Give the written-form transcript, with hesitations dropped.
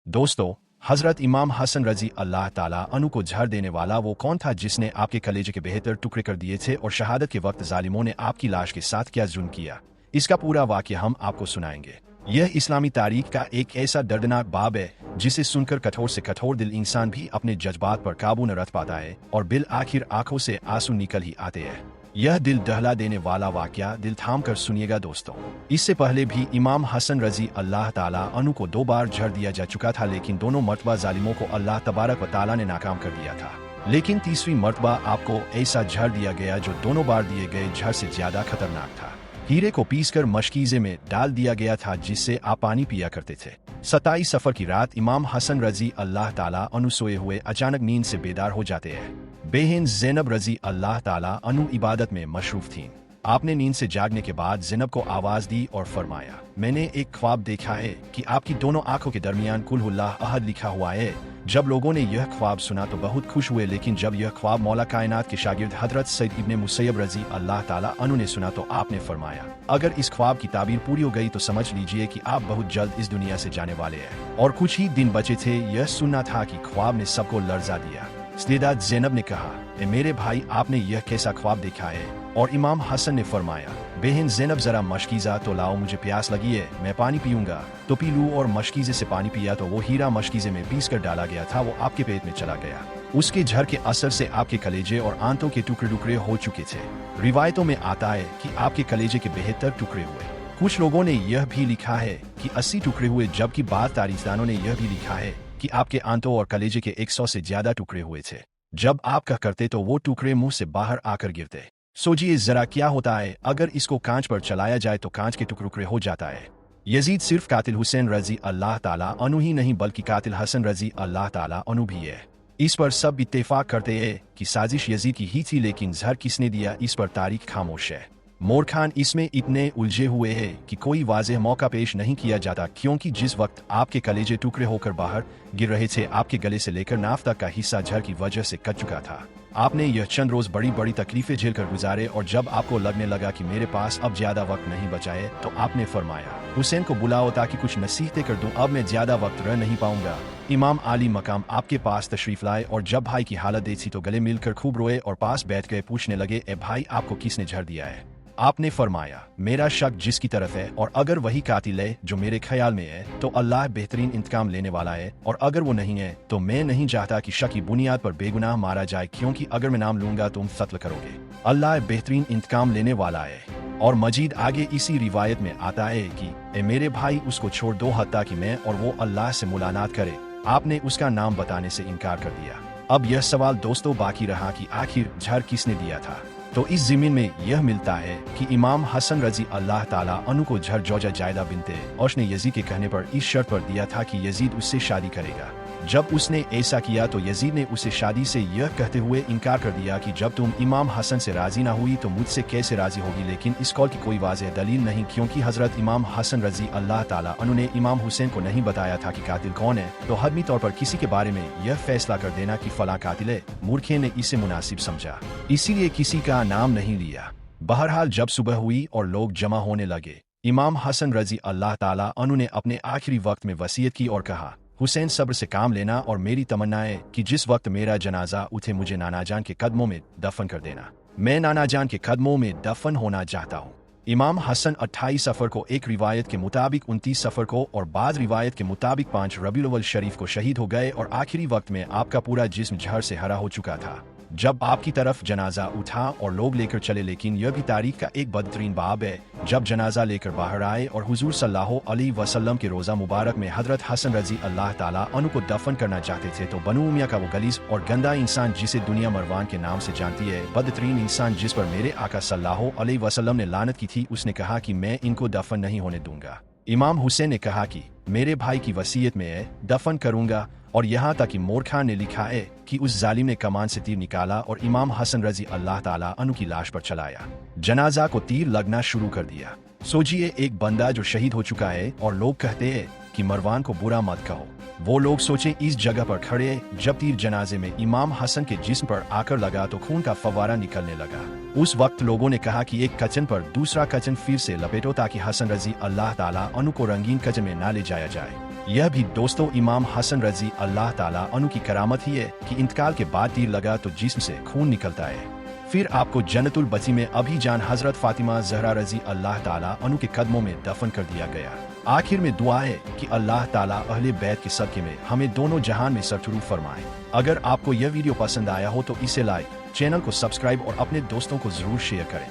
दोस्तों, हजरत इमाम हसन रजी अल्लाह ताला अनु को झर देने वाला वो कौन था जिसने आपके कलेजे के बेहतर टुकड़े कर दिए थे और शहादत के वक्त जालिमों ने आपकी लाश के साथ क्या जुल्म किया? इसका पूरा वाक़या हम आपको सुनाएंगे। यह इस्लामी तारीख का एक ऐसा दर्दनाक बाब है जिसे सुनकर कठोर से कठोर दिल इंसान भी अपने जज्बात पर काबू न रख पाता है और बिल आखिर आंखों से आंसू निकल ही आते हैं। यह दिल दहला देने वाला वाक़या दिल थाम कर सुनिएगा दोस्तों। इससे पहले भी इमाम हसन रजी अल्लाह ताला अनु को 2 बार झड़ दिया जा चुका था, लेकिन दोनों मर्तबा जालिमों को अल्लाह तबारक व ताला ने नाकाम कर दिया था। लेकिन तीसरी मर्तबा आपको ऐसा झड़ दिया गया जो दोनों बार दिए गए झड़ से ज्यादा खतरनाक था। हीरे को पीसकर मशकीज़े में डाल दिया गया था जिससे आप पानी पिया करते थे। 27 सफर की रात इमाम हसन रजी अल्लाह ताला अनु सोए हुए अचानक नींद से बेदार हो जाते हैं। बेहन ज़ैनब रजी अल्लाह ताला अनु इबादत में मशरूफ थीं। आपने नींद से जागने के बाद ज़ैनब को आवाज दी और फरमाया, मैंने एक ख्वाब देखा है कि आपकी दोनों आंखों के दरमियान कुल हुल्लाह अहद लिखा हुआ है। जब लोगों ने यह ख्वाब सुना तो बहुत खुश हुए, लेकिन जब यह ख्वाब मौला कायनात के शागिर्द हजरत सईद इब्ने मुसैयब रजी अल्लाह ताला अनु ने सुना तो आपने फरमाया, अगर इस ख्वाब की ताबीर पूरी हो गई तो समझ लीजिए कि आप बहुत जल्द इस दुनिया से जाने वाले हैं। और कुछ ही दिन बचे थे। यह सुनना था कि ख्वाब ने सबको लर्जा दिया। इस्तेदाद ज़ैनब ने कहा, ए मेरे भाई, आपने यह कैसा ख्वाब देखा है? और इमाम हसन ने फरमाया, बेहन ज़ैनब जरा मशकीज़ा तो लाओ, मुझे प्यास लगी है, मैं पानी पीऊंगा। तो पी लूँ। और मशकीज़े से पानी पिया तो वो हीरा मशकीज़े में पीस कर डाला गया था वो आपके पेट में चला गया। उसके झर के असर से आपके कलेजे और आंतों के टुकड़े टुकड़े हो चुके थे। रिवायतों में आता है कि आपके कलेजे के बेहतर टुकड़े हुए। कुछ लोगों ने यह भी लिखा है कि 80 टुकड़े हुए, जबकि बाद तारीखदानों ने यह भी लिखा है कि आपके आंतों और कलेजे के 100 से ज्यादा टुकड़े हुए थे। जब आप कह करते तो वो टुकड़े मुंह से बाहर आकर गिरते। सोचिए जरा क्या होता है अगर इसको कांच पर चलाया जाए तो कांच के टुकड़े हो जाता है। यजीद सिर्फ कातिल हुसैन रजी अल्लाह ताला अनु ही नहीं बल्कि कातिल हसन रजी अल्लाह ताला अनु भी है। इस पर सब इत्तेफाक करते हैं कि साजिश यजीद की ही थी, लेकिन झर किसने दिया इस पर तारीख खामोश है। मोर खान इसमें इतने उलझे हुए हैं कि कोई वाज़ेह मौका पेश नहीं किया जाता, क्योंकि जिस वक्त आपके कलेजे टुकड़े होकर बाहर गिर रहे थे आपके गले से लेकर नाफ तक का हिस्सा झर की वजह से कट चुका था। आपने यह चंद रोज बड़ी बड़ी तकलीफें झेलकर गुजारे और जब आपको लगने लगा कि मेरे पास अब ज्यादा वक्त नहीं बचा है तो आपने फरमाया, हुसैन को बुलाओ ताकि कुछ नसीहतें कर दूं, अब मैं ज्यादा वक्त रह नहीं पाऊंगा। इमाम आली मकाम आपके पास तशरीफ लाए और जब भाई की हालत देखी तो गले मिलकर खूब रोए और पास बैठ गए। पूछने लगे, ए भाई, आपको किसने झड़ दिया है? आपने फरमाया, मेरा शक जिसकी तरफ है, और अगर वही कातिल है जो मेरे ख्याल में है तो अल्लाह बेहतरीन इंतकाम लेने वाला है, और अगर वो नहीं है तो मैं नहीं चाहता कि शक की बुनियाद पर बेगुनाह मारा जाए, क्योंकि अगर मैं नाम लूंगा तुम कत्ल करोगे। अल्लाह बेहतरीन इंतकाम लेने वाला है। और मजीद आगे इसी रिवायत में आता है कि ए मेरे भाई, उसको छोड़ दो हत्ता कि मैं और वो अल्लाह से मुलाकात करे। आपने उसका नाम बताने से इनकार कर दिया। अब यह सवाल दोस्तों बाकी रहा कि आखिर झर किसने दिया था। तो इस ज़मीन में यह मिलता है कि इमाम हसन रजी अल्लाह ताला अनु को झर जोजा जायदा बिनते औश ने यजीद के कहने पर इस शर्त पर दिया था कि यजीद उससे शादी करेगा। जब उसने ऐसा किया तो यजीद ने उसे शादी से यह कहते हुए इनकार कर दिया कि जब तुम इमाम हसन से राजी ना हुई तो मुझसे कैसे राजी होगी। लेकिन इस कौल की कोई वाज़ेह दलील नहीं, क्योंकि हजरत इमाम हसन रजी अल्लाह ताला अनु ने इमाम हुसैन को नहीं बताया था कि कातिल कौन है। तो हदमी तौर पर किसी के बारे में यह फैसला कर देना कि फला कातिल है, मूर्खे ने इसे मुनासिब समझा, इसीलिए किसी का नाम नहीं लिया। बहरहाल जब सुबह हुई और लोग जमा होने लगे, इमाम हसन रजी अल्लाह ताला अनु ने अपने आखिरी वक्त में वसीयत की और कहा, हुसैन, सब्र से काम लेना और मेरी तमन्ना है कि जिस वक्त मेरा जनाजा उठे मुझे नाना जान के कदमों में दफन कर देना। मैं नाना जान के कदमों में दफन होना चाहता हूँ। इमाम हसन 28 सफर को एक रिवायत के मुताबिक 29 सफर को और बाद रिवायत के मुताबिक 5 रबीउल अव्वल शरीफ को शहीद हो गए और आखिरी वक्त में आपका पूरा जिस्म झड़ से हरा हो चुका था। जब आपकी तरफ जनाजा उठा और लोग लेकर चले, लेकिन यह भी तारीख का एक बदतरीन बाब है। जब जनाजा लेकर बाहर आए और हुजूर सल्लल्लाहु अलैहि वसल्लम के रोजा मुबारक में हजरत हसन रजी अल्लाह ताला अनु को दफन करना चाहते थे तो बनु उमैया का वो गलीज और गंदा इंसान जिसे दुनिया मरवान के नाम से जानती है, बदतरीन इंसान जिस पर मेरे आका सल्लल्लाहु अलैहि वसल्लम ने लानत की थी, उसने कहा कि मैं इनको दफन नहीं होने दूंगा। इमाम हुसैन ने कहा कि मेरे भाई की वसीयत में है, दफन करूंगा। और यहाँ तक कि मोर खान ने लिखा है कि उस जालिम ने कमान से तीर निकाला और इमाम हसन रजी अल्लाह ताला अनु की लाश पर चलाया। जनाजा को तीर लगना शुरू कर दिया। सोचिए, एक बंदा जो शहीद हो चुका है और लोग कहते हैं कि मरवान को बुरा मत कहो। वो लोग सोचें इस जगह पर खड़े जब तीर जनाजे में इमाम हसन के जिस्म पर आकर लगा तो खून का फव्वारा निकलने लगा। उस वक्त लोगों ने कहा कि एक कचन पर दूसरा कचन फिर से लपेटो ताकि हसन रजी अल्लाह ताला अनु को रंगीन कचन में ना ले जाया जाए। यह भी दोस्तों इमाम हसन रजी अल्लाह ताला अन्हु की करामत ही है कि इंतकाल के बाद तीर लगा तो जिस्म से खून निकलता है, फिर आपको जन्नतुल बकी में अभी जान हजरत फातिमा जहरा रजी अल्लाह ताला अन्हु के कदमों में दफन कर दिया गया। आखिर में दुआ है कि अल्लाह ताला अहले बैत के सदके में हमें दोनों जहान में सरफराज फरमाए। अगर आपको यह वीडियो पसंद आया हो तो इसे लाइक, चैनल को सब्सक्राइब और अपने दोस्तों को जरूर शेयर करें।